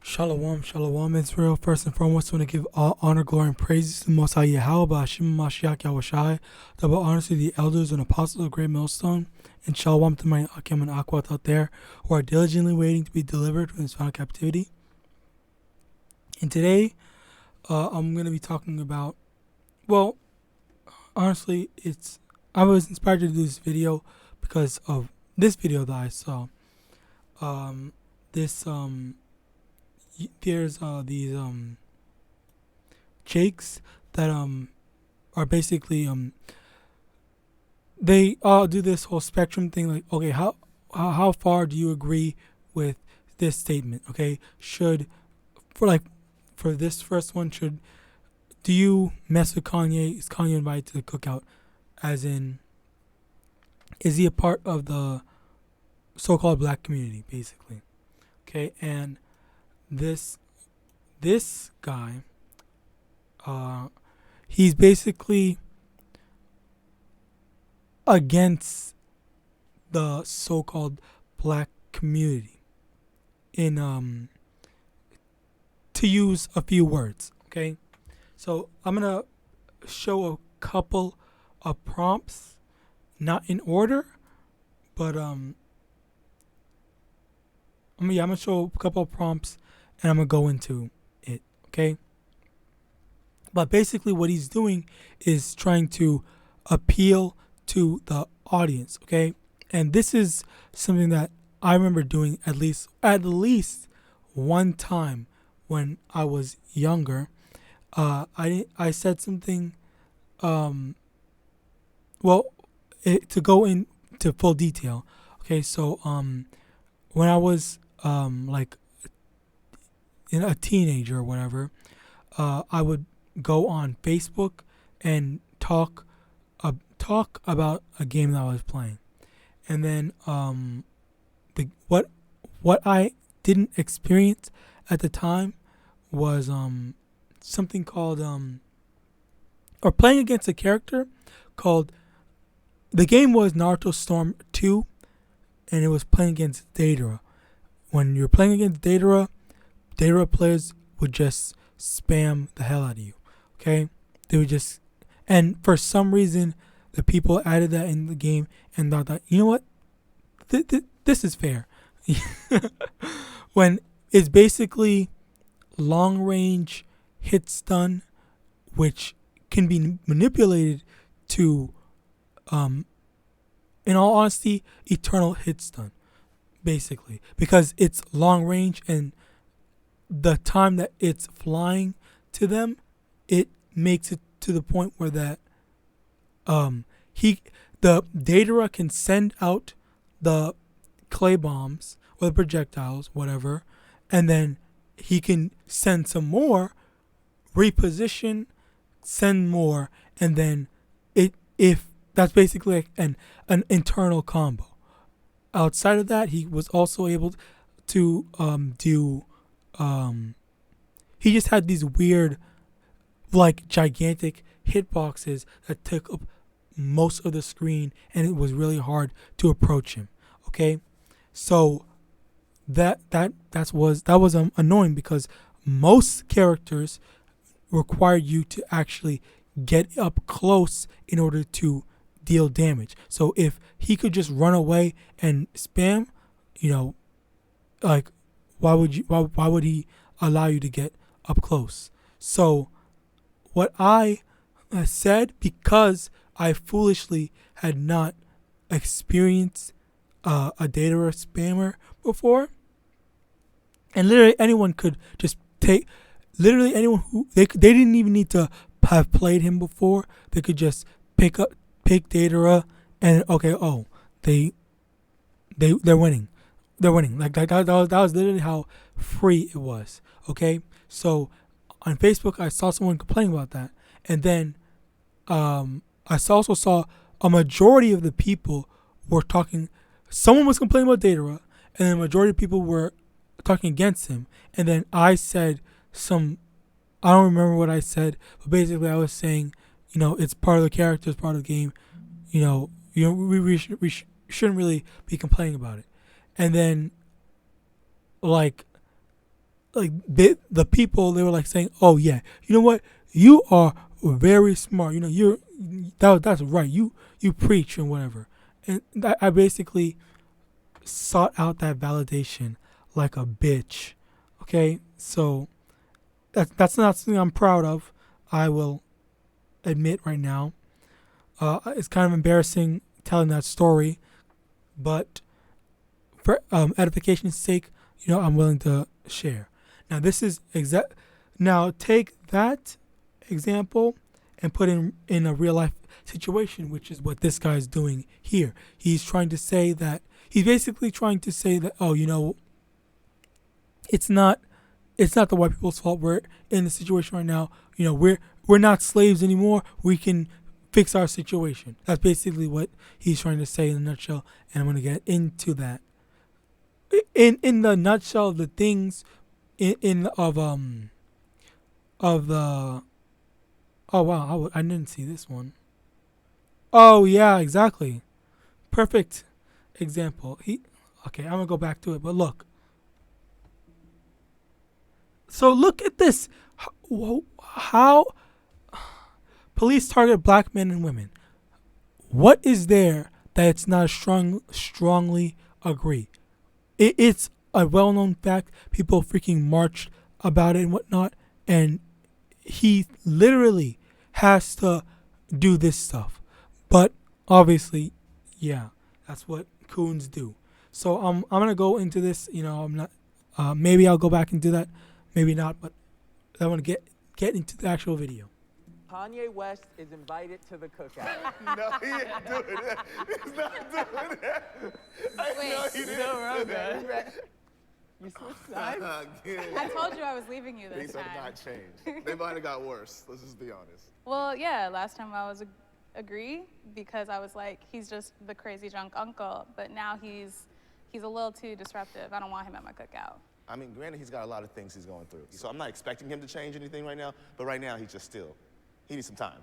Shalom, shalom, Israel. First and foremost, I want to give all honor, glory, and praises to the Most High YAHAWAH, YAHAWASHI. Double honors to the elders and apostles of Great Millstone, and shalom to my Akim and Akwat out there who are diligently waiting to be delivered from this final captivity. And today, I'm going to be talking about, well, honestly, I was inspired to do this video because of this video that I saw. There's these jakes that are basically they all do this whole spectrum thing, like, okay, how far do you agree with this statement? Okay, for this first one, do you mess with Kanye? Is Kanye invited to the cookout? As in, is he a part of the so-called black community, basically? Okay, and this guy, he's basically against the so-called black community, in to use a few words. Okay, so I'm gonna show a couple of prompts, not in order, but I'm gonna show a couple of prompts, and I'm going to go into it, okay? But basically what he's doing is trying to appeal to the audience, okay? And this is something that I remember doing at least one time when I was younger. I said something, to go into full detail, okay? So when I was like a teenager or whatever, I would go on Facebook and talk about a game that I was playing, and then what I didn't experience at the time was something called or playing against a character called, the game was Naruto Storm 2, and it was playing against Datara. When you're playing against Datara players would just spam the hell out of you, okay? They would just, and for some reason, the people added that in the game and thought that, you know what, this is fair. When it's basically long-range hit stun, which can be manipulated to, in all honesty, eternal hit stun, basically, because it's long range, and the time that it's flying to them, it makes it to the point where that the Datara can send out the clay bombs or the projectiles, whatever, and then he can send some more, reposition, send more, and then if that's basically like an internal combo. Outside of that, he was also able to do. He just had these weird, like, gigantic hitboxes that took up most of the screen, and it was really hard to approach him. Okay, so that was annoying, because most characters require you to actually get up close in order to deal damage. So if he could just run away and spam, like, why would he allow you to get up close? So what I said, because I foolishly had not experienced a data spammer before, and literally anyone could just literally anyone who they didn't even need to have played him before. They could just pick data, and okay, they're winning. They're winning. Like that was literally how free it was. Okay, so on Facebook, I saw someone complaining about that, and then I also saw a majority of the people were talking. Someone was complaining about Data, and then the majority of people were talking against him. And then I said I don't remember what I said, but basically I was saying, it's part of the character, it's part of the game. We shouldn't really be complaining about it. And then, like, like the people, they were like saying, oh yeah, you know what, you are very smart, you know, that's right, you preach and whatever. And I basically sought out that validation like a bitch. Okay, so that's not something I'm proud of, I will admit right now. It's kind of embarrassing telling that story, but for edification's sake, you know, I'm willing to share. Now this is exact. Now take that example and put in a real life situation, which is what this guy's doing here. He's trying to say that he's basically trying to say that, oh, you know, it's not the white people's fault. We're in the situation right now. You know, we're not slaves anymore. We can fix our situation. That's basically what he's trying to say in a nutshell, and I'm going to get into that. In the nutshell of the things of the, oh wow, I didn't see this one. Oh yeah, exactly. Perfect example. Okay, I'm going to go back to it, but look. So look at this. How police target black men and women. What is there that it's not a strongly agree? It's a well-known fact. People freaking marched about it and whatnot. And he literally has to do this stuff. But obviously, yeah, that's what coons do. So I'm going to go into this. You know, I'm not. Maybe I'll go back and do that. Maybe not. But I want to get into the actual video. Kanye West is invited to the cookout. No, he ain't doing that. He's not doing that. Wait. He didn't No, do Roga. that. You switched sides? I told you I was leaving you this Things have time. not changed. They might have got worse. Let's just be honest. Well, yeah, last time I was agree because I was like, he's just the crazy drunk uncle, but now he's a little too disruptive. I don't want him at my cookout. I mean, granted, he's got a lot of things he's going through. So I'm not expecting him to change anything right now, but right now he's just still. He needs some time.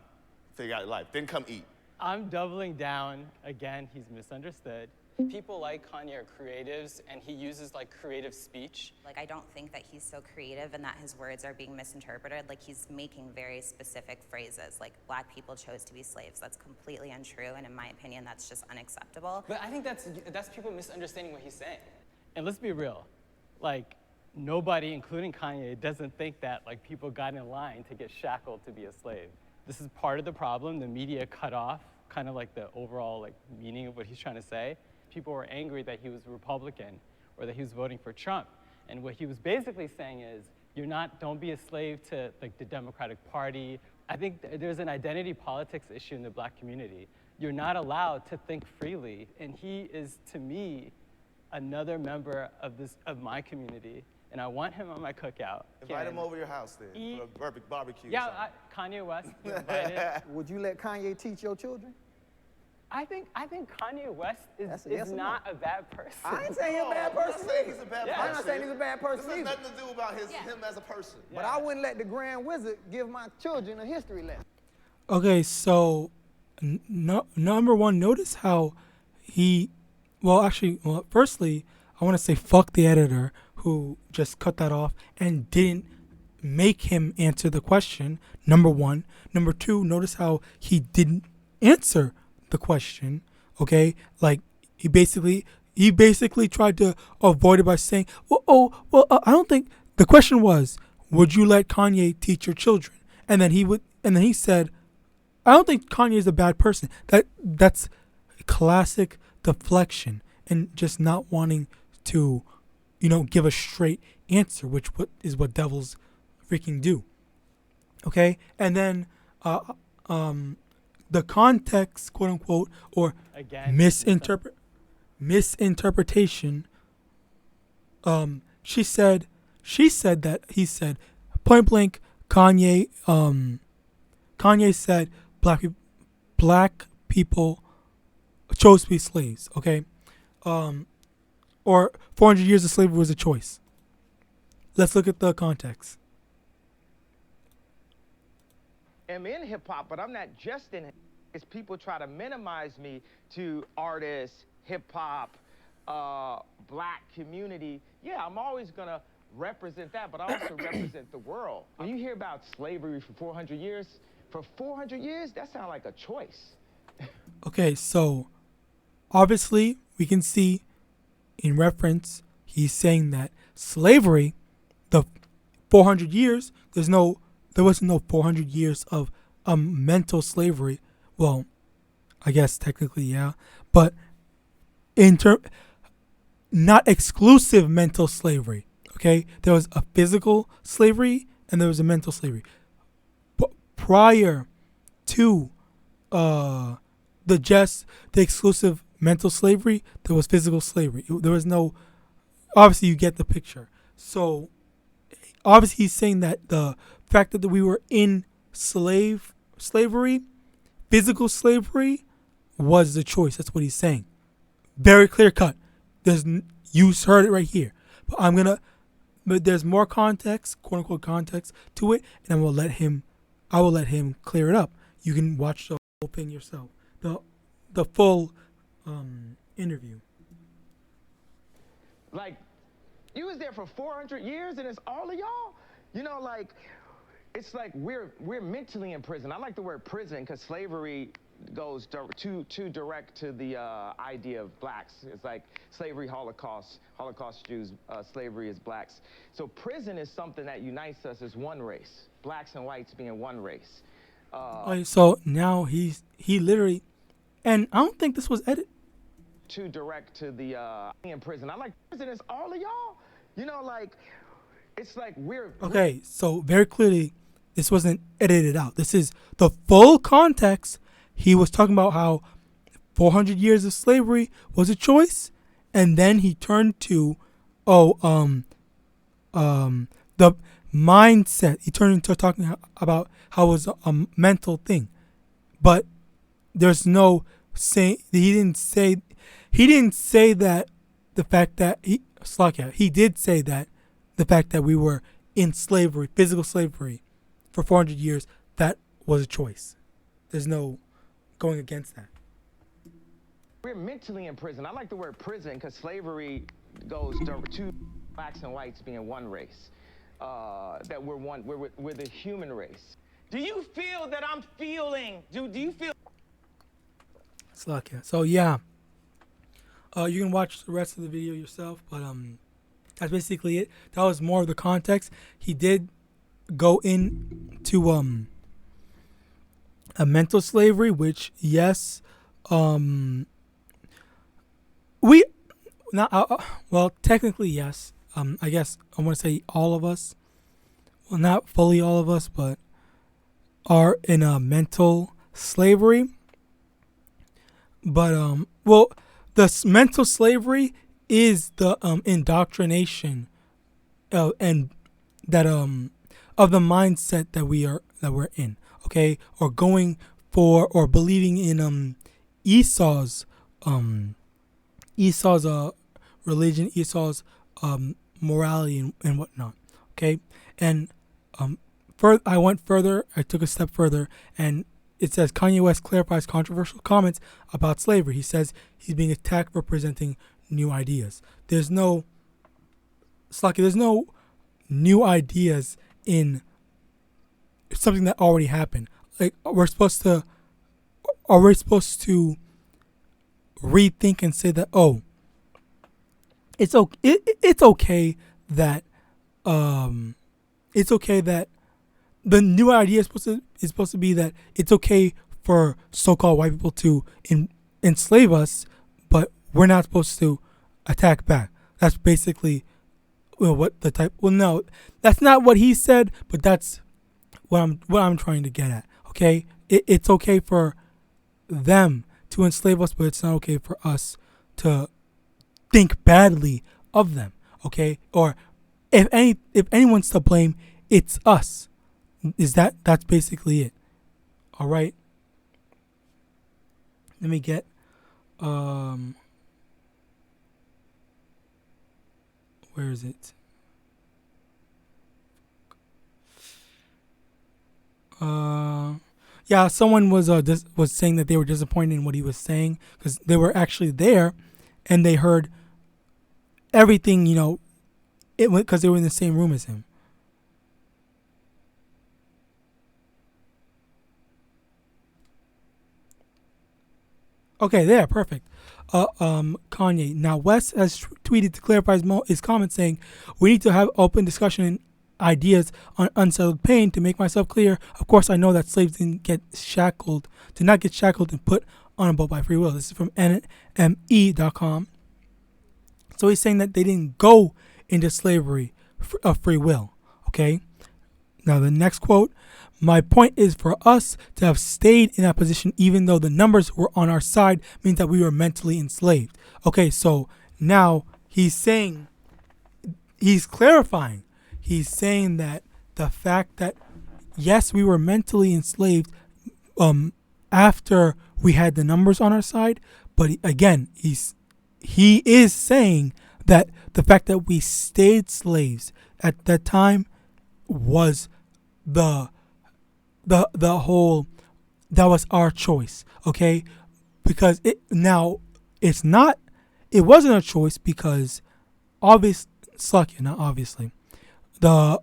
Figure out life. Then come eat. I'm doubling down. Again, he's misunderstood. People like Kanye are creatives, and he uses like creative speech. Like, I don't think that he's so creative and that his words are being misinterpreted. Like, he's making very specific phrases, like black people chose to be slaves. That's completely untrue, and in my opinion, that's just unacceptable. But I think that's people misunderstanding what he's saying. And let's be real, like nobody, including Kanye, doesn't think that like people got in line to get shackled to be a slave. This is part of the problem. The media cut off kind of like the overall like meaning of what he's trying to say. People were angry that he was Republican or that he was voting for Trump. And what he was basically saying is, don't be a slave to like the Democratic Party. I think there's an identity politics issue in the black community. You're not allowed to think freely. And he is, to me, another member of my community. And I want him on my cookout. Invite him over your house then for a barbecue. Yeah, Kanye West invited. Would you let Kanye teach your children? I think Kanye West is not a bad person. I ain't saying he's a bad person. I'm not saying he's a bad person. I'm not saying he's a bad person This has either. nothing to do about him as a person. But I wouldn't let the Grand Wizard give my children a history lesson. Okay, so number one, notice how firstly, I want to say fuck the editor who just cut that off and didn't make him answer the question, number one. Number two, notice how he didn't answer the question, okay? Like, he basically tried to avoid it by saying, I don't think, the question was, would you let Kanye teach your children? And then he said, I don't think Kanye is a bad person. That's classic deflection and just not wanting to, give a straight answer, which is what devils freaking do. Okay? And then the context, quote unquote, or Again, misinterpretation, she said that he said point blank, Kanye said black people chose to be slaves, okay? Or 400 years of slavery was a choice. Let's look at the context. I'm in hip hop, but I'm not just in hip hop. It's people try to minimize me to artists, hip hop, black community. Yeah, I'm always gonna represent that, but I also represent the world. When you hear about slavery for 400 years, that sounds like a choice. Okay, so obviously we can see in reference, he's saying that slavery, the 400 years, there was no 400 years of mental slavery. Well, I guess technically, yeah, but not exclusive mental slavery. Okay, there was a physical slavery and there was a mental slavery. But prior to the exclusive mental slavery, there was physical slavery. There was no. Obviously, you get the picture. So, obviously, he's saying that the fact that we were in slavery, physical slavery, was the choice. That's what he's saying. Very clear cut. You heard it right here. But there's more context, quote unquote context to it, and I will let him clear it up. You can watch the whole thing yourself. The full interview. Like, you was there for 400 years and it's all of y'all? You know, like, it's like we're mentally in prison. I like the word prison because slavery goes too direct to the idea of blacks. It's like slavery, Holocaust Jews, slavery is blacks. So prison is something that unites us as one race, blacks and whites being one race. So now he literally, and I don't think this was edited. Too direct to the in prison. I like prison is all of y'all. You know, like, it's like we're okay. So very clearly, this wasn't edited out. This is the full context. He was talking about how 400 years of slavery was a choice, and then he turned to, the mindset. He turned into talking about how it was a mental thing, but there's no say. He didn't say that the fact that he did say that the fact that we were in slavery, physical slavery, for 400 years, that was a choice. There's no going against that. We're mentally in prison. I like the word prison because slavery goes to blacks and whites being one race. That we're one. We're the human race. Do you feel that I'm feeling? Do you feel? So yeah. You can watch the rest of the video yourself, but that's basically it. That was more of the context. He did go into a mental slavery, which yes, well, technically yes. I guess I want to say all of us, well, not fully all of us, but are in a mental slavery. But the mental slavery is the indoctrination and that of the mindset that we're in, okay, or going for or believing in Esau's religion, Esau's morality and whatnot, okay, and I went further. I took a step further, and it says Kanye West clarifies controversial comments about slavery. He says he's being attacked for presenting new ideas. There's no new ideas in something that already happened. Like, are we supposed to rethink and say that, oh, it's okay that the new idea is supposed to be that it's okay for so-called white people to enslave us, but we're not supposed to attack back. That's basically what the type. Well, no, that's not what he said, but that's what I'm trying to get at. Okay, it's okay for them to enslave us, but it's not okay for us to think badly of them. Okay, or if anyone's to blame, it's us. That's basically it. All right. Let me get where is it? Yeah, someone was saying that they were disappointed in what he was saying because they were actually there and they heard everything, because they were in the same room as him. Okay, there, perfect. Kanye. Now, West has tweeted to clarify his comment, saying, "We need to have open discussion and ideas on unsettled pain. To make myself clear, of course, I know that slaves did not get shackled and put on a boat by free will." This is from NME.com. So he's saying that they didn't go into slavery of free will. Okay. Now the next quote. "My point is for us to have stayed in that position even though the numbers were on our side means that we were mentally enslaved." Okay, so now he's clarifying. He's saying that the fact that, yes, we were mentally enslaved after we had the numbers on our side, but again, he is saying that the fact that we stayed slaves at that time was the whole, that was our choice, okay? Because it wasn't a choice because obviously the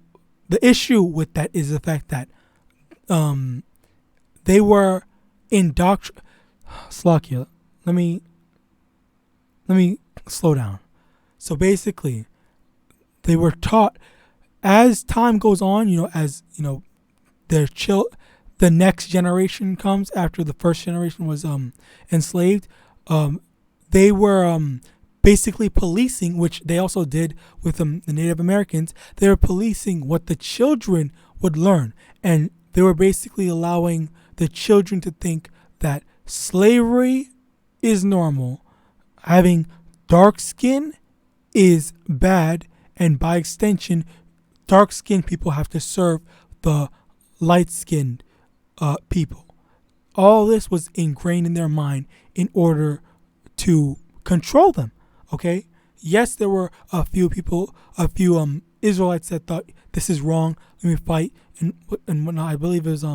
issue with that is the fact that they were indoctrinated. Slakia, let me slow down. So basically, they were taught as time goes on, the next generation comes after the first generation was enslaved. They were basically policing, which they also did with the Native Americans. They were policing what the children would learn, and they were basically allowing the children to think that slavery is normal, having dark skin is bad, and by extension, dark-skinned people have to serve the light-skinned people. All this was ingrained in their mind in order to control them. Okay? Yes, there were a few Israelites that thought this is wrong. Let me fight and whatnot. I believe it was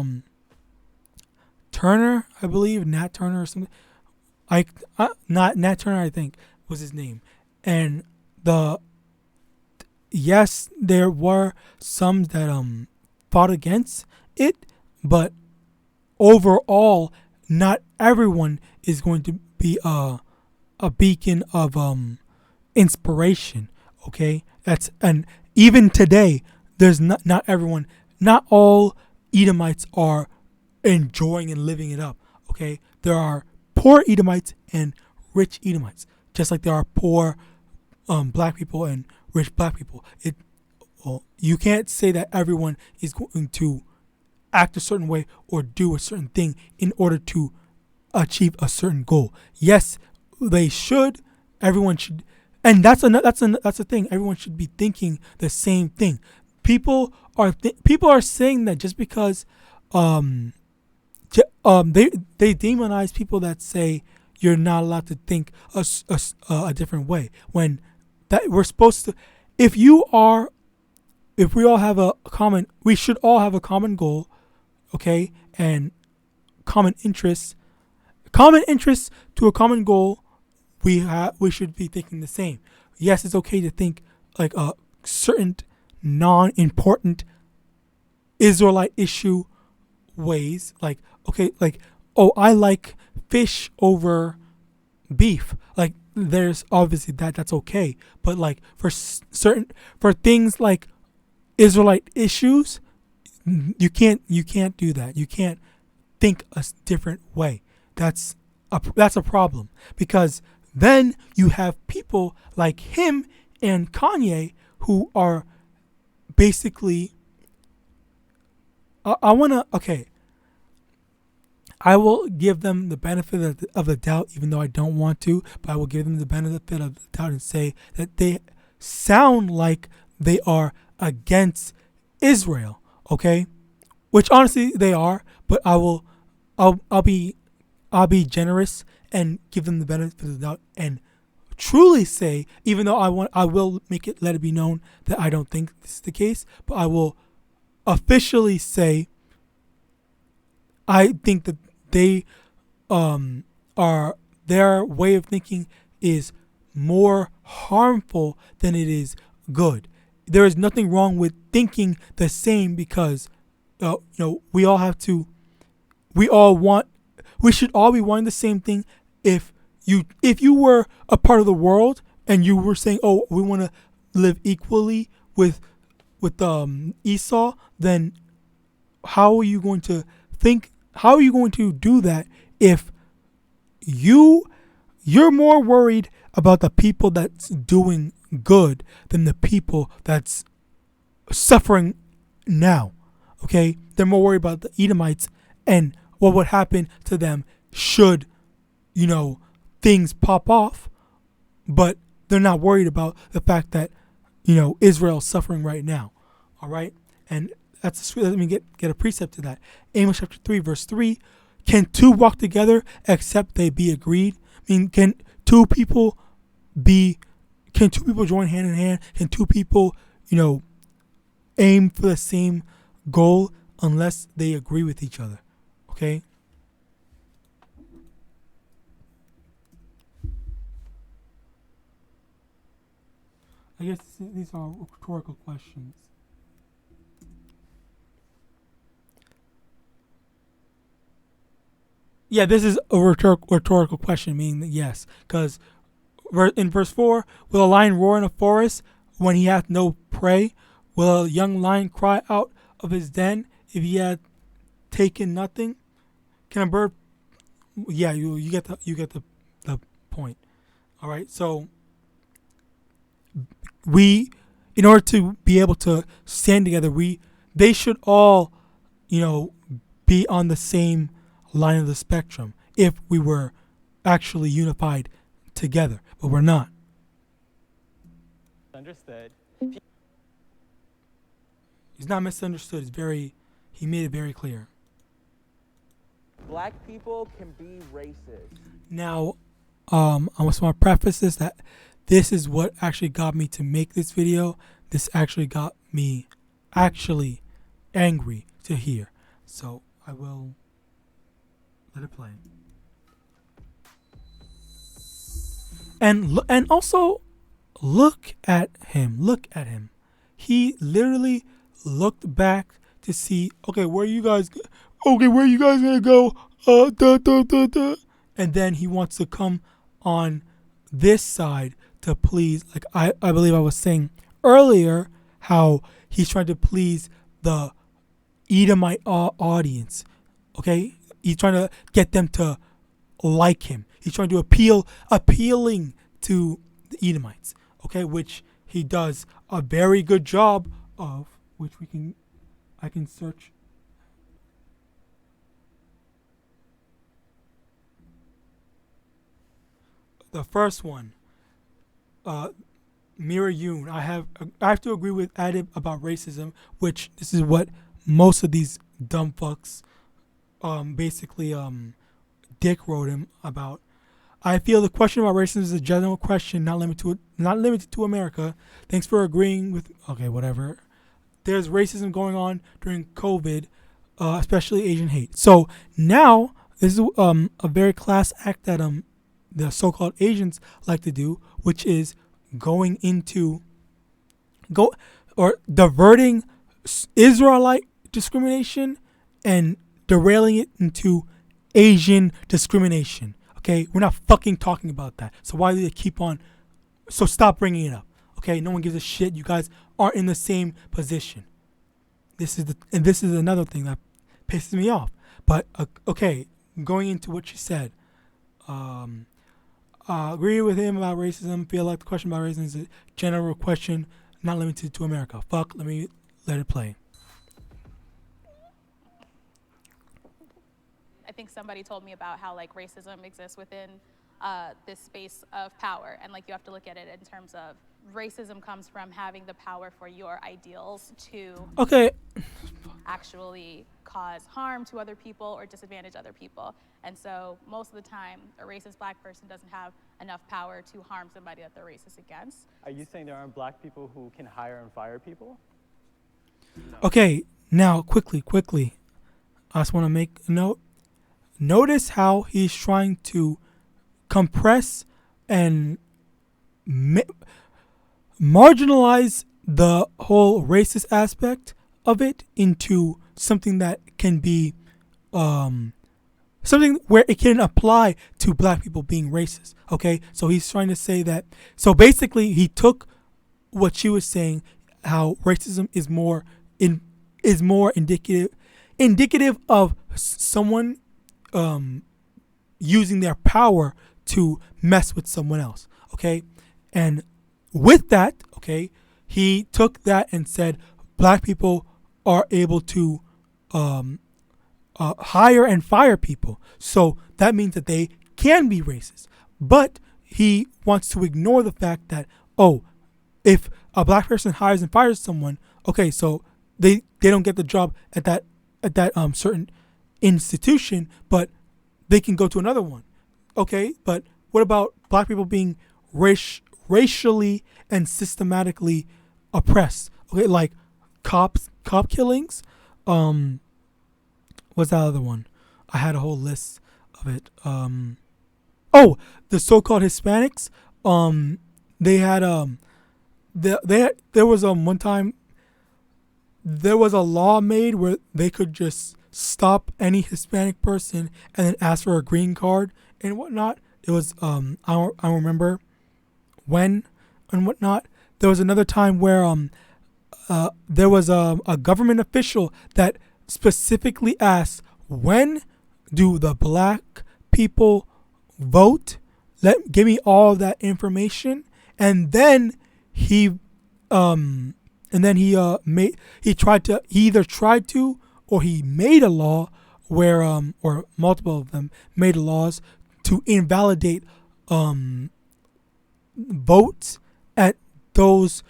Turner. I believe Nat Turner or something. Not Nat Turner. I think was his name. And yes, there were some that fought against it, but overall, not everyone is going to be a beacon of inspiration. Okay, and even today, there's not everyone. Not all Edomites are enjoying and living it up. Okay, there are poor Edomites and rich Edomites, just like there are poor black people and rich black people. You can't say that everyone is going to act a certain way or do a certain thing in order to achieve a certain goal. Yes, they should. Everyone should, and that's the thing. Everyone should be thinking the same thing. People are saying that just because they demonize people that say you're not allowed to think a different way, when that we're supposed to. If we all have we should all have a common goal, okay, and common interests to a common goal. We should be thinking the same. Yes, it's okay to think like a certain non-important Israelite issue ways, like I like fish over beef. Like there's obviously that's okay, but like for things like Israelite issues, you can't do that. You can't think a different way. That's a problem, because then you have people like him and Kanye who are basically I will give them the benefit of the doubt, even though I don't want to, but I will give them the benefit of the doubt and say that they sound like they are against Israel, okay? Which honestly they are, but I'll be generous and give them the benefit of the doubt and truly say, even though I will let it be known that I don't think this is the case, but I will officially say I think that they their way of thinking is more harmful than it is good. there is nothing wrong with thinking the same, because we all have to. We should all be wanting the same thing. If you were a part of the world and you were saying, "Oh, we want to live equally with Esau," then how are you going to think? How are you going to do that if you're more worried about the people that's doing good than the people that's suffering now? Okay, they're more worried about the Edomites and what would happen to them should things pop off, but they're not worried about the fact that Israel's suffering right now. All right, and let me get a precept to that. Amos chapter 3 verse 3: can two walk together except they be agreed? I mean, can two people join hand in hand? Can two people aim for the same goal unless they agree with each other? Okay. I guess these are rhetorical questions. Yeah, this is a rhetorical question, meaning yes. Because in verse 4, will a lion roar in a forest when he hath no prey? Will a young lion cry out of his den if he had taken nothing? Can a bird? Yeah, you get the point. All right, so in order to be able to stand together, they should all, be on the same line of the spectrum if we were actually unified together, but we're not. Understood. He's not misunderstood. He made it very clear. Black people can be racist. Now, I just want to preface this that this is what actually got me to make this video. This actually got me actually angry to hear. So I will let it play. And also look at him. Look at him. He literally looked back to see, okay, where are you guys gonna go? And then he wants to come on this side to please, like I believe I was saying earlier, how he's trying to please the Edomite audience. Okay, he's trying to get them to like him. He's trying to appealing to the Edomites. Okay, which he does a very good job of, which I can search. The first one, Mira Yoon. I have to agree with Adib about racism, which this is what most of these dumb fucks basically Dick wrote him about. I feel the question about racism is a general question, not limited to America. Thanks for agreeing with. Okay, whatever. There's racism going on during COVID, especially Asian hate. So now this is a very class act that the so-called Asians like to do, which is diverting Israelite discrimination and derailing it into Asian discrimination. Okay, we're not fucking talking about that. So why do they keep on? So stop bringing it up. Okay, no one gives a shit. You guys aren't in the same position. This is another thing that pisses me off. But okay, going into what she said. Agree with him about racism. Feel like the question about racism is a general question, not limited to America. Fuck, let it play. I think somebody told me about how like racism exists within this space of power, and like you have to look at it in terms of racism comes from having the power for your ideals to actually cause harm to other people or disadvantage other people. And so most of the time, a racist black person doesn't have enough power to harm somebody that they're racist against. Are you saying there aren't black people who can hire and fire people? No. Okay, now quickly, I just want to make a note. Notice how he's trying to compress and marginalize the whole racist aspect of it into something that can be something where it can apply to black people being racist. Okay, so he's trying to say that. So basically, he took what she was saying, how racism is more indicative of someone using their power to mess with someone else. Okay, and with that, okay, he took that and said black people are able to hire and fire people. So that means that they can be racist. But he wants to ignore the fact that, oh, if a black person hires and fires someone, okay, so they don't get the job at that certain institution, but they can go to another one. Okay, but what about black people being racially and systematically oppressed? Okay, like cop killings. What's that other one? I had a whole list of it. The so-called Hispanics. They had there was one time there was a law made where they could just stop any Hispanic person and then ask for a green card and whatnot. It was I don't remember when and whatnot. There was another time where there was a government official that specifically asked, when do the black people vote? Give me all of that information. And then he either tried to or he made a law where or multiple of them made laws to invalidate votes at those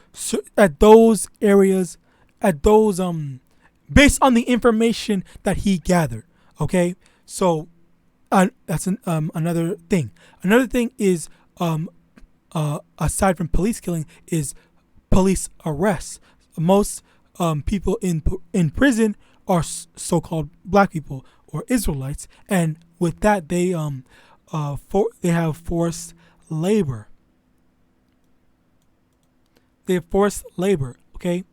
areas, at those based on the information that he gathered. Okay, so that's another thing. Another thing is aside from police killing is police arrests. Most people in prison are so-called black people or Israelites, and with that they have forced labor. They have forced labor. Okay.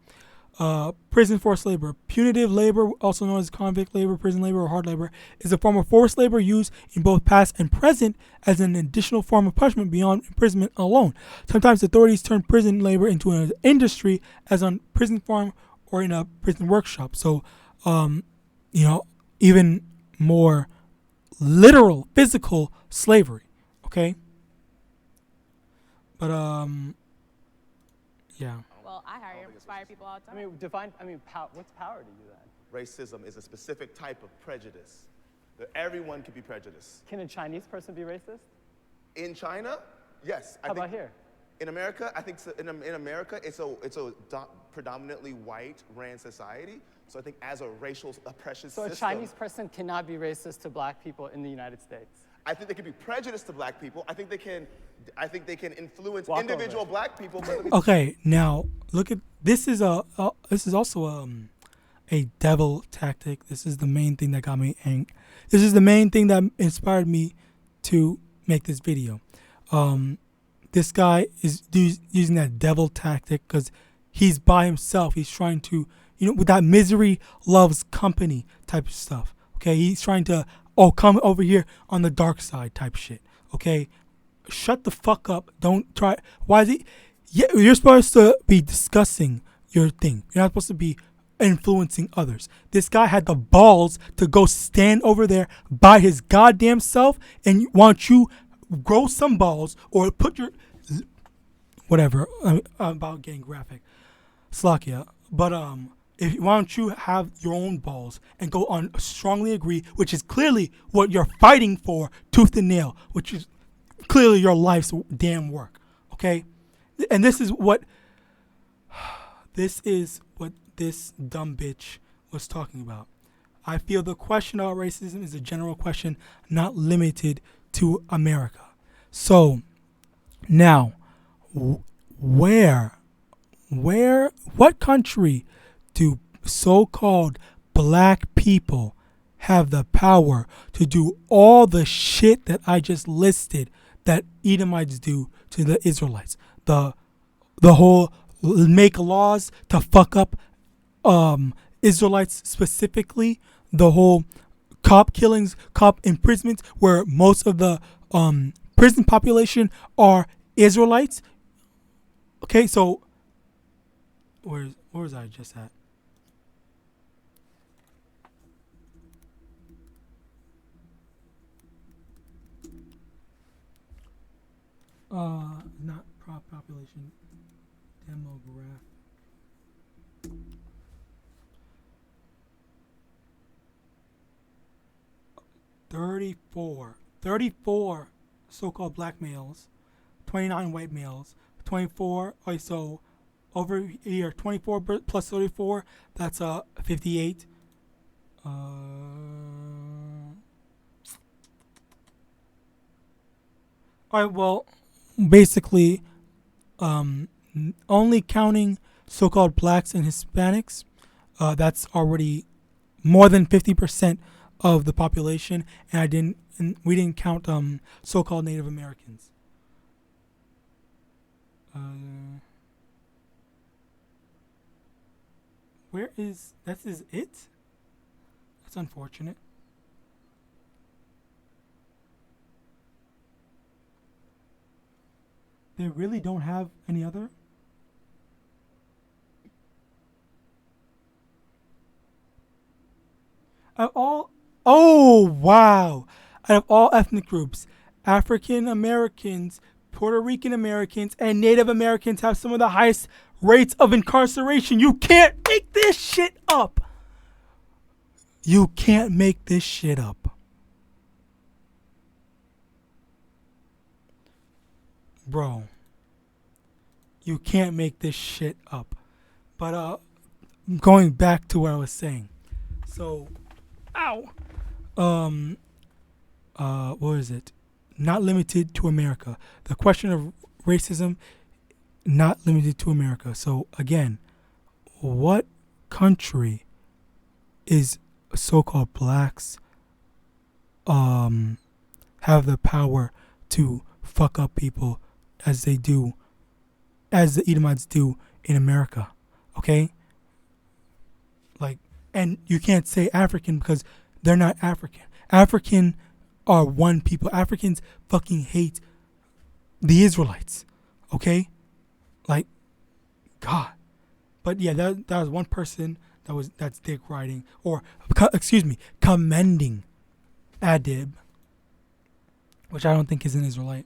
Prison forced labor. Punitive labor, also known as convict labor, prison labor, or hard labor, is a form of forced labor used in both past and present as an additional form of punishment beyond imprisonment alone. Sometimes authorities turn prison labor into an industry, as on prison farm or in a prison workshop. So, even more literal, physical slavery. Okay? But, yeah. Well, I fire people all the time. What's power to you then? Racism is a specific type of prejudice. That everyone can be prejudiced. Can a Chinese person be racist? In China, yes. How about here? In America, I think in America, it's a predominantly white ran society. So I think as a racial oppression system. So a Chinese person cannot be racist to black people in the United States? I think they can be prejudiced to black people. I think they can influence individual black people. Okay, now look at this is also a devil tactic. This is the main thing that got me angry. This is the main thing that inspired me to make this video. This guy is using that devil tactic because he's by himself. He's trying to, with that misery loves company type of stuff. Okay, he's trying to, come over here on the dark side type shit. Okay, shut the fuck up. Don't try. Why is he? Yeah, you're supposed to be discussing your thing. You're not supposed to be influencing others. This guy had the balls to go stand over there by his goddamn self and want you grow some balls or put your whatever. I'm about getting graphic. Slakia. But why don't you have your own balls and go on strongly agree, which is clearly what you're fighting for, tooth and nail, which is clearly your life's damn work. Okay? And this is what this dumb bitch was talking about. I feel the question about racism is a general question, not limited to America. So, now, what country do so-called black people have the power to do all the shit that I just listed that Edomites do to the Israelites? The whole make laws to fuck up Israelites, specifically the whole cop killings, cop imprisonments, where most of the prison population are Israelites. Okay, so where was I just at? Not population, demographic. 34 so-called black males, 29 white males, 24. Okay, so over here, 24 plus 34, that's 58. All right, well, basically, only counting so-called blacks and Hispanics, that's already more than 50% of the population, and we didn't count so-called Native Americans. Where is that? Is it? That's unfortunate. They really don't have any other? Oh, wow. Out of all ethnic groups, African Americans, Puerto Rican Americans, and Native Americans have some of the highest rates of incarceration. You can't make this shit up. You can't make this shit up. Bro, you can't make this shit up. But going back to what I was saying. So, what is it? Not limited to America. The question of racism, not limited to America. So again, what country is so-called blacks have the power to fuck up people as they do, as the Edomites do in America? Okay? Like, and you can't say African because they're not African. African are one people. Africans fucking hate the Israelites. Okay? Like, God. But yeah, that was one person that's dick riding, or commending Adib, which I don't think is an Israelite.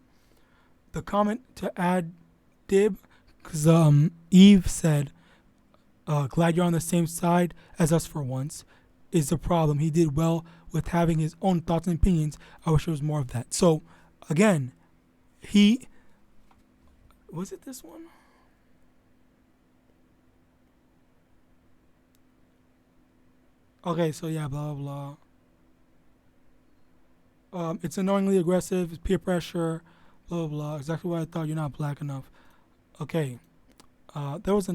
The comment to Adib, because Eve said, glad you're on the same side as us for once, is the problem. He did well with having his own thoughts and opinions. I wish there was more of that. So, again, was it this one? Okay, so yeah, blah, blah, blah. It's annoyingly aggressive, it's peer pressure, blah, blah, blah. Exactly what I thought, you're not black enough. Okay. There was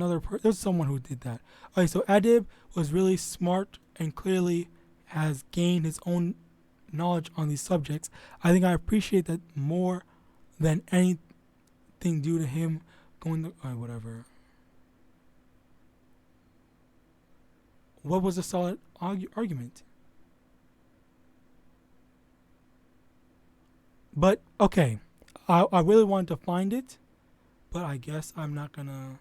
someone who did that. Okay, so Adib was really smart and clearly has gained his own knowledge on these subjects. I think I appreciate that more than anything due to him going to, whatever. What was a solid argument? But, okay, I really wanted to find it, but I guess I'm not gonna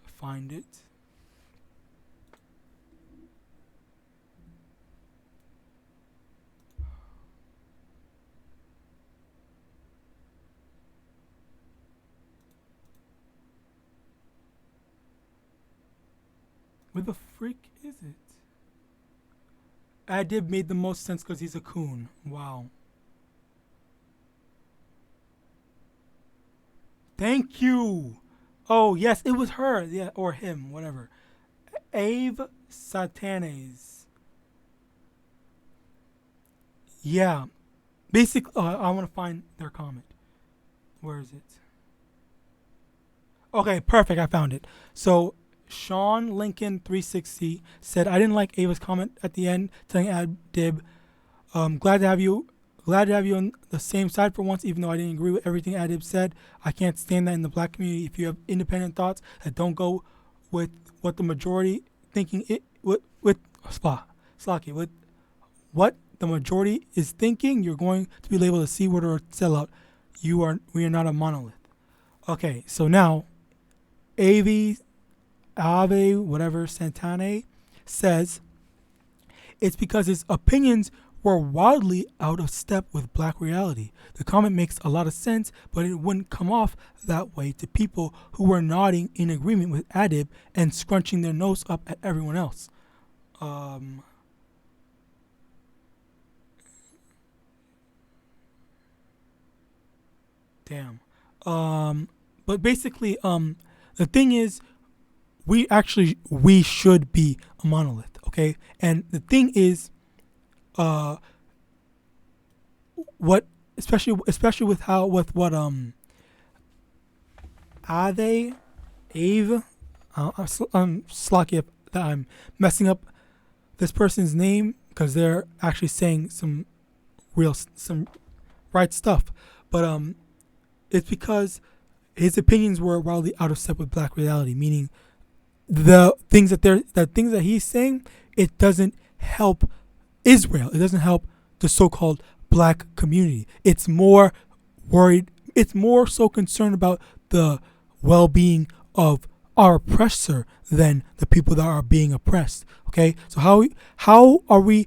find it. Where the freak is it? Adib made the most sense because he's a coon. Wow. Thank you. Oh, yes, it was her. Yeah, or him, whatever. Ave Satanes. Yeah. Basically, I want to find their comment. Where is it? Okay, perfect. I found it. So, Sean Lincoln 360 said, I didn't like Ava's comment at the end, telling Adib, glad to have you Glad to have you on the same side for once, even though I didn't agree with everything Adib said. I can't stand that in the black community. If you have independent thoughts that don't go with what the majority thinking it with Slaki, with what the majority is thinking, you're going to be labeled a C-word or a sellout. We are not a monolith. Okay, so now Ave, whatever, Santane says it's because his opinions were wildly out of step with black reality. The comment makes a lot of sense, but it wouldn't come off that way to people who were nodding in agreement with Adib and scrunching their nose up at everyone else. Damn. But basically, the thing is, we should be a monolith, okay? And the thing is, what especially with what Ave, I'm slocky that I'm messing up this person's name because they're actually saying some right stuff, but it's because his opinions were wildly out of step with black reality, meaning the things that he's saying, it doesn't help Israel. It doesn't help the so-called black community. It's more worried. It's more so concerned about the well-being of our oppressor than the people that are being oppressed. Okay, so how are we?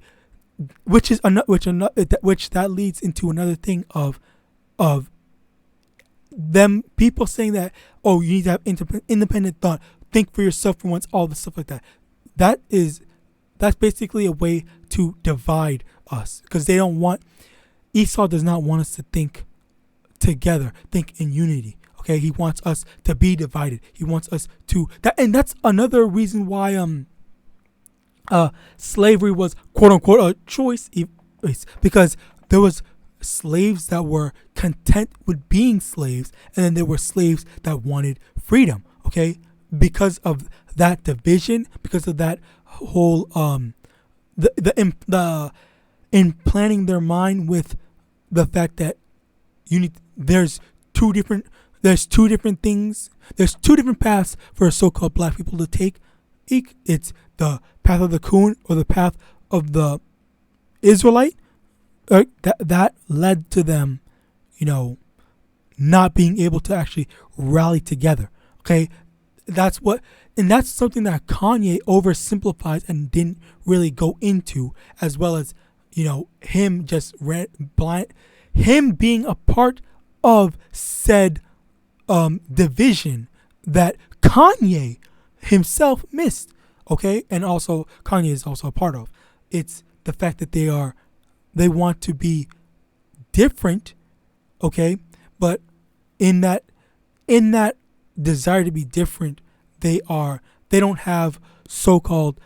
Which that leads into another thing of them people saying that, oh, you need to have independent thought, think for yourself for once, all the stuff like that. That's basically a way to divide us, because they don't want, Esau does not want us to think together, think in unity. Okay, he wants us to be divided. He wants us to and that's another reason why slavery was quote unquote a choice, because there was slaves that were content with being slaves, and then there were slaves that wanted freedom. Okay, because of that division, because of that whole the implanting their mind with the fact that there's two different things. There's two different paths for so-called black people to take. It's the path of the coon or the path of the Israelite. That led to them, not being able to actually rally together. Okay, that's something that Kanye oversimplifies and didn't really go into, as well as him just him being a part of said division that Kanye himself missed. Okay, and also Kanye is also a part of. It's the fact that they want to be different, okay, but in that desire to be different, they don't have so-called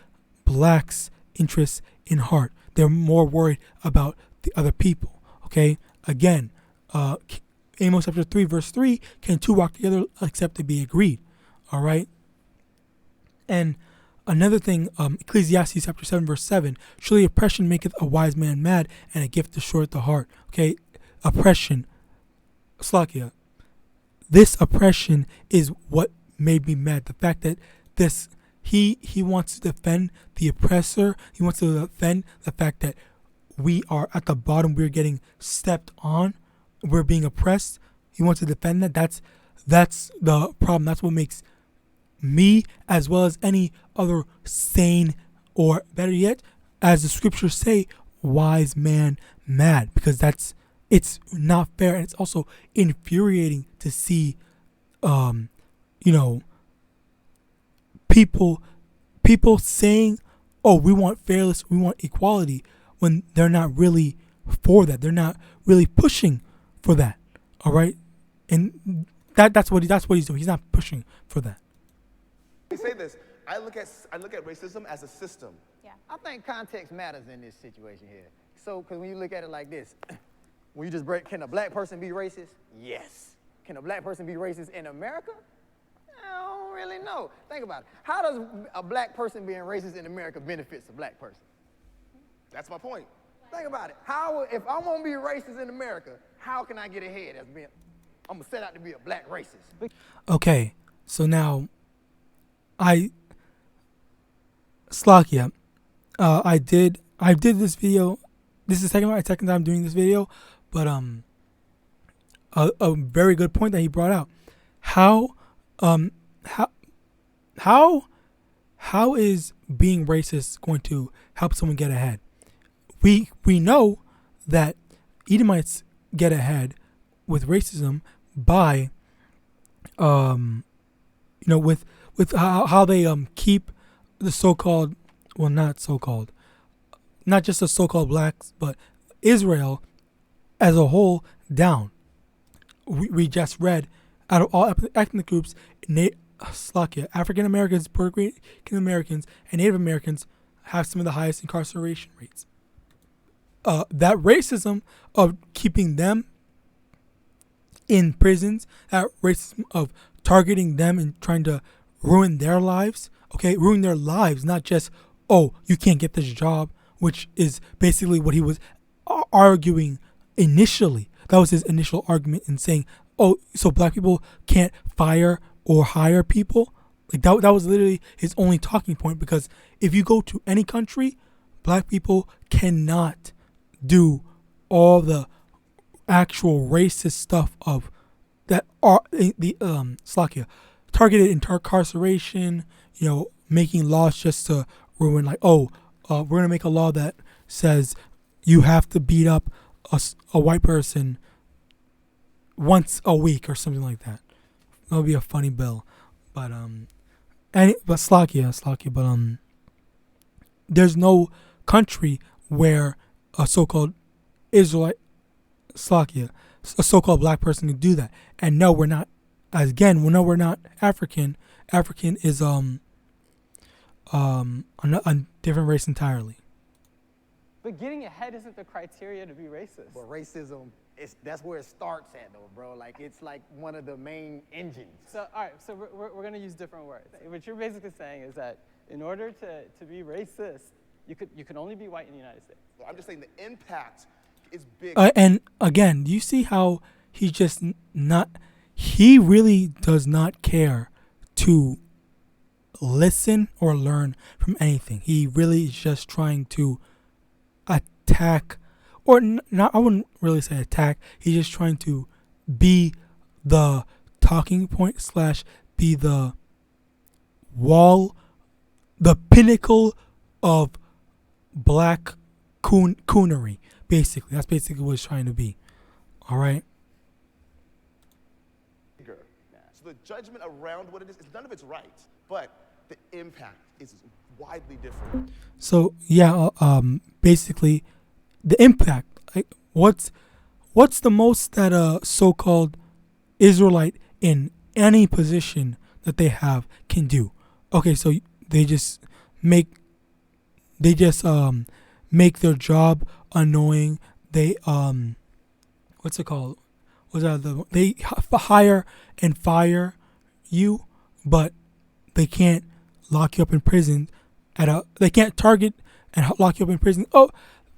blacks' interests in heart. They're more worried about the other people. Okay, again, Amos chapter 3 verse 3, can two walk together except to be agreed? All right. And another thing, Ecclesiastes chapter 7 verse 7, surely oppression maketh a wise man mad, and a gift destroyeth the heart. Okay, oppression, Slakia, this oppression is what made me mad. The fact that he wants to defend the oppressor. He wants to defend the fact that we are at the bottom. We're getting stepped on. We're being oppressed. He wants to defend that. That's the problem. That's what makes me, as well as any other sane, or better yet, as the scriptures say, wise man mad, because it's not fair, and it's also infuriating to see people saying, oh, we want fairness, we want equality, when they're not really for that. They're not really pushing for that. All right, and that's what he's doing. He's not pushing for that. Let me say this. I look at racism as a system. Yeah. I think context matters in this situation here. So, because when you look at it like this, when you just break, can a black person be racist? Yes. Can a black person be racist in America? I don't really know. Think about it. How does a black person being racist in America benefits a black person? That's my point. Think about it. How, if I'm gonna be racist in America, how can I get ahead as being, I'm gonna set out to be a black racist? Okay, so now, Slakia, I did this video. This is the second time doing this video, but a very good point that he brought out. How is being racist going to help someone get ahead? We know that Edomites get ahead with racism by with how they keep the so-called, well, not so-called, not just the so-called blacks, but Israel as a whole down. We just read, out of all ethnic groups, African Americans, Puerto Rican Americans, and Native Americans have some of the highest incarceration rates. That racism of keeping them in prisons, that racism of targeting them and trying to ruin their lives, ruin their lives, not just, oh, you can't get this job, which is basically what he was arguing initially. That was his initial argument in saying, oh, so black people can't fire or hire people. Like that was literally his only talking point, because if you go to any country, black people cannot do all the actual racist stuff of that are the Slakia, targeted incarceration, making laws just to ruin, like, we're gonna make a law that says you have to beat up a white person once a week or something like that. That would be a funny bill, but Slakia, but there's no country where a so-called Israelite, Slakia, a so-called black person can do that. And no, we're not. Again, we're not African. African is a different race entirely. But getting ahead isn't the criteria to be racist. But racism, that's where it starts at, though, bro. Like, it's like one of the main engines. So, all right, so we're going to use different words. What you're basically saying is that in order to be racist, you can only be white in the United States. Well, I'm just saying the impact is big. And again, do you see how he really does not care to listen or learn from anything. He really is just trying to attack, or not, I wouldn't really say attack. He's just trying to be the talking point / be the wall, the pinnacle of black coonery. Basically, that's basically what he's trying to be. All right. So the judgment around what it is, none of it's right, but the impact is widely different. So yeah, basically, the impact. Like, what's the most that a so-called Israelite in any position that they have can do? Okay, so they just make their job annoying. They what's it called? They hire and fire you, but they can't lock you up in prison. They can't target and lock you up in prison. Oh,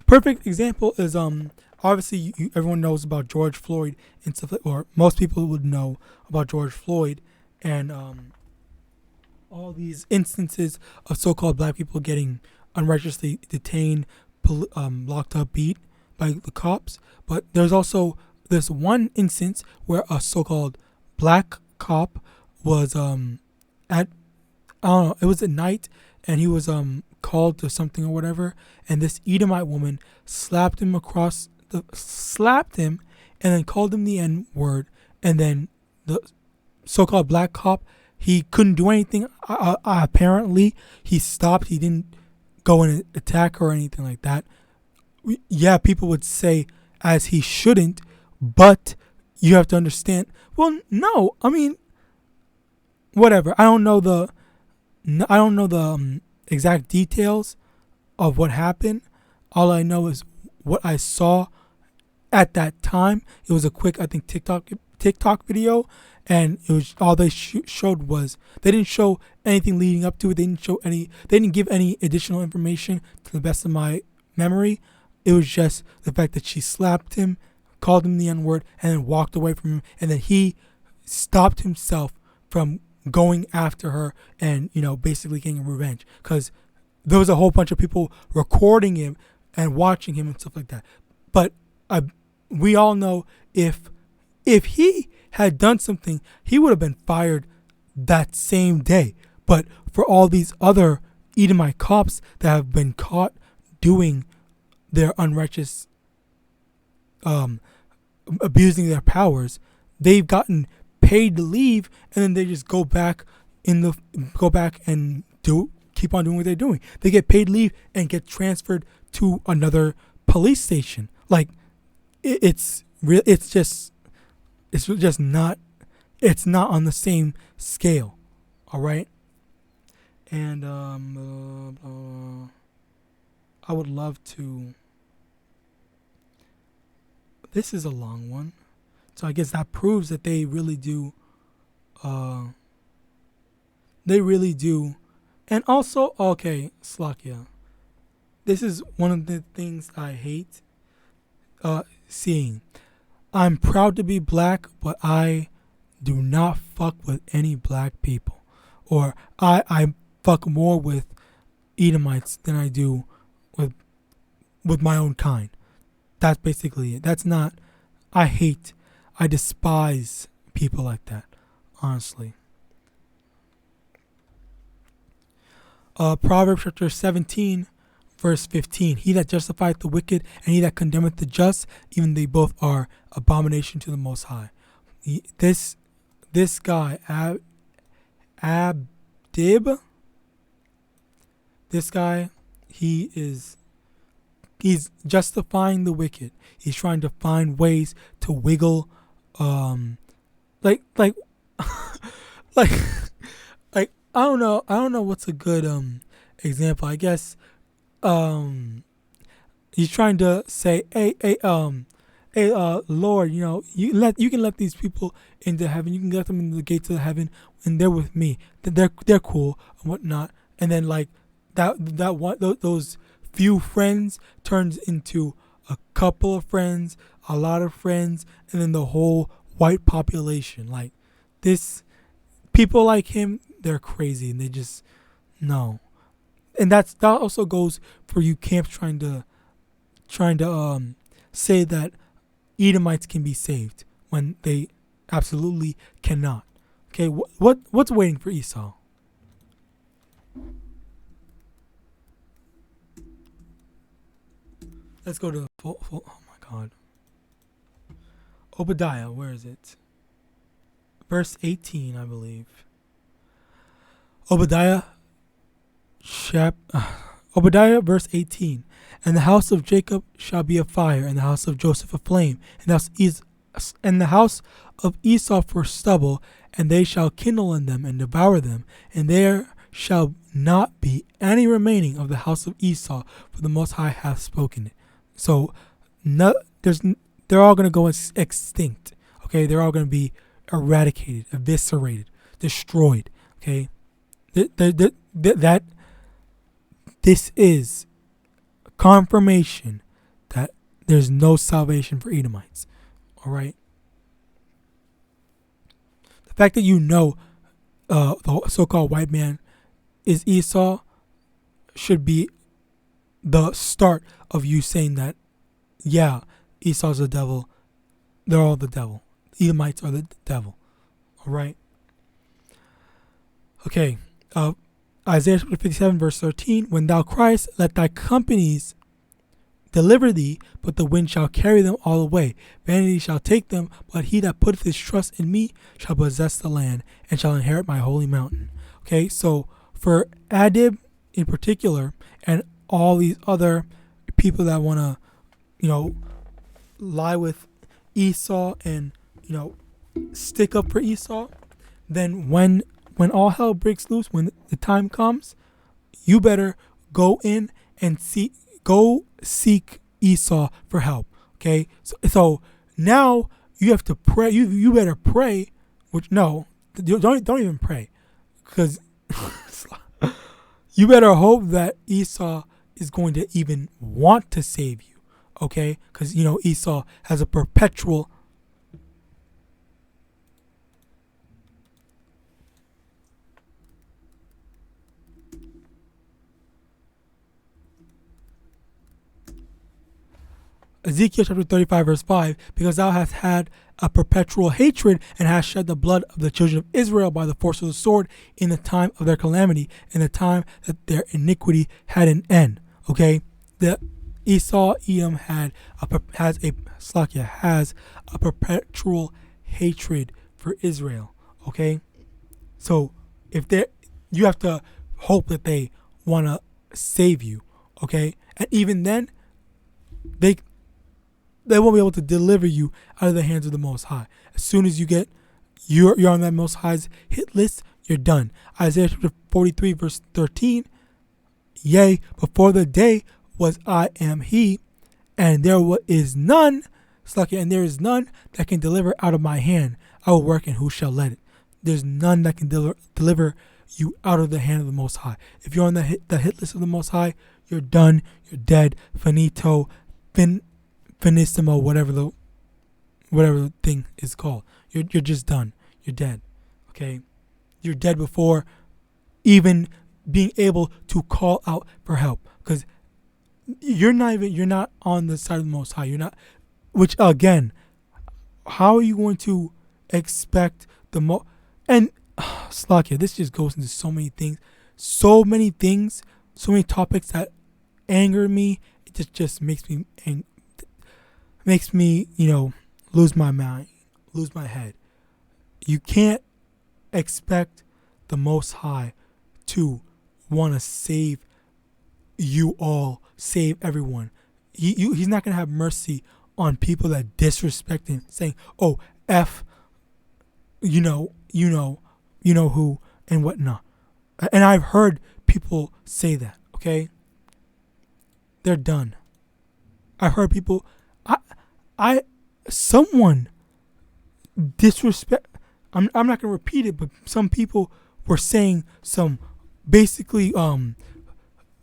perfect example is obviously everyone knows about George Floyd and stuff, or most people would know about George Floyd and all these instances of so-called black people getting unrighteously detained, locked up, beat by the cops. But there's also this one instance where a so-called black cop was it was at night, and he was called to something or whatever, and this Edomite woman slapped him and then called him the N-word, and then the so-called black cop, he couldn't do anything. Apparently, he stopped. He didn't go and attack her or anything like that. Yeah, people would say as he shouldn't, but you have to understand. Well, no, I mean, whatever. I don't know the exact details of what happened. All I know is what I saw at that time. It was a quick, I think, TikTok video, and it was all they showed was, they didn't show anything leading up to it. They didn't give any additional information to the best of my memory. It was just the fact that she slapped him, called him the N-word, and then walked away from him. And then he stopped himself from going after her and, basically getting revenge. Because there was a whole bunch of people recording him and watching him and stuff like that. But we all know if he had done something, he would have been fired that same day. But for all these other Edomite cops that have been caught doing their unrighteous, abusing their powers, they've gotten paid to leave, and then they just go back and keep on doing what they're doing. They get paid to leave and get transferred to another police station. Like, it's just not on the same scale. All right. And I would love to. This is a long one, so I guess that proves that they really do. And also, okay, Slakia. This is one of the things I hate seeing. I'm proud to be black, but I do not fuck with any black people. Or I fuck more with Edomites than I do with my own kind. That's basically it. That's not, I despise people like that, honestly. Proverbs chapter 17, verse 15. He that justifieth the wicked and he that condemneth the just, even they both are abomination to the Most High. This guy, Abdib, this guy, he's justifying the wicked. He's trying to find ways to wiggle, like I don't know what's a good example. I guess he's trying to say, hey, Lord, you can let these people into heaven. You can let them into the gates of heaven, and they're with me. They're cool and whatnot. And then like those few friends turns into a couple of friends, a lot of friends, and then the whole white population. Like this, people like him, they're crazy, and they just no. And that also goes for you camps trying to say that Edomites can be saved when they absolutely cannot. Okay, what's waiting for Esau? Let's go to the full. Oh my God. Obadiah, where is it? Verse 18, I believe. Obadiah, verse 18. And the house of Jacob shall be a fire, and the house of Joseph a flame, and the house of Esau for stubble, and they shall kindle in them and devour them, and there shall not be any remaining of the house of Esau, for the Most High hath spoken it. So, they're all going to go extinct. Okay, they're all going to be eradicated, eviscerated, destroyed. Okay, this is confirmation that there's no salvation for Edomites. All right. The fact that the so-called white man is Esau should be the start of you saying that, yeah, Esau's the devil. They're all the devil. Edomites are the devil. All right. Okay. Isaiah 57 verse 13. When thou criest, let thy companies deliver thee, but the wind shall carry them all away. Vanity shall take them, but he that putteth his trust in me shall possess the land and shall inherit my holy mountain. Okay, so for Adib in particular, and all these other people that want to, lie with Esau and, stick up for Esau, then when all hell breaks loose, when the time comes, you better go in and seek Esau for help. Okay, so now you have to pray. You better pray. Which no, don't even pray, because you better hope that Esau is going to even want to save you. okay? Because, you know, Esau has a perpetual Ezekiel chapter 35 verse 5, because thou hast had a perpetual hatred and hast shed the blood of the children of Israel by the force of the sword in the time of their calamity, in the time that their iniquity had an end. Okay, the Edom has a perpetual hatred for Israel. Okay, so if you have to hope that they want to save you. Okay, and even then, they won't be able to deliver you out of the hands of the Most High. As soon as you're on that Most High's hit list, you're done. Isaiah chapter 43 verse 13, yea, before the day was I am he, and there is none, and there is none that can deliver out of my hand. I will work, and who shall let it? There's none that can deliver you out of the hand of the Most High. If you're on the hit list of the Most High, you're done, you're dead, finito, finissimo, whatever the thing is called. You're just done. You're dead. Okay? You're dead before even being able to call out for help. Because you're not on the side of the Most High. You're not, which again, how are you going to expect and Slakia, this just goes into so many things, so many topics that anger me. It just makes me, you know, lose my mind, lose my head. You can't expect the Most High to want to save you all, save everyone. He's not going to have mercy on people that disrespect him, saying, oh, F, you know who, and whatnot. And I've heard people say that, okay? They're done. I've heard people, someone disrespect, I'm not going to repeat it, but some people were saying some basically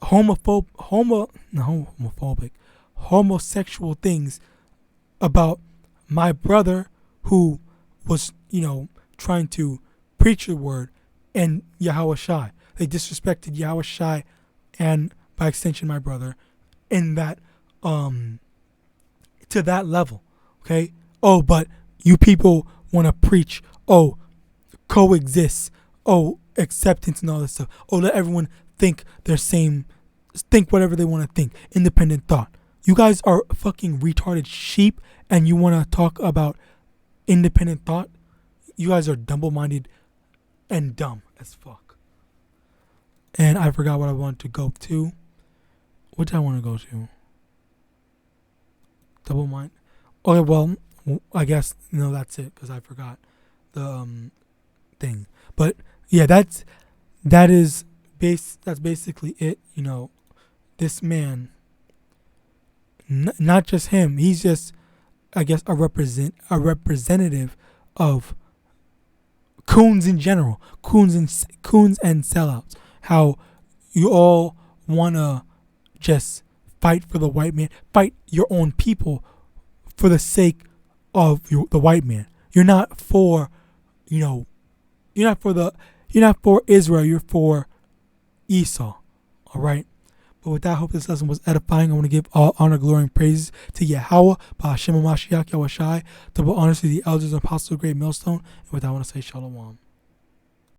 homosexual things about my brother who was, you know, trying to preach the word, and YAHAWASHI. They disrespected YAHAWASHI and by extension my brother in that to that level. Okay? Oh, but you people want to preach, oh, coexist, oh, acceptance and all this stuff. Oh, let everyone think think whatever they want to think. Independent thought. You guys are fucking retarded sheep, and you want to talk about independent thought? You guys are double-minded and dumb as fuck. And I forgot what I wanted to go to. What did I want to go to? Double mind. Okay, well, I guess that's it because I forgot the thing. But yeah, that's basically it. You know, this man, not just him. He's just, I guess, a representative of coons in general, coons and sellouts. How you all wanna just fight for the white man, fight your own people for the sake of the white man. You're not for, you're not for Israel. You're for Esau. All right. But with that, I hope this lesson was edifying. I want to give all honor, glory, and praises to Yahweh, Ba'Hashem Mashiach, Yahawashi, double honors to the elders and apostles of Great Millstone. And with that, I want to say Shalom.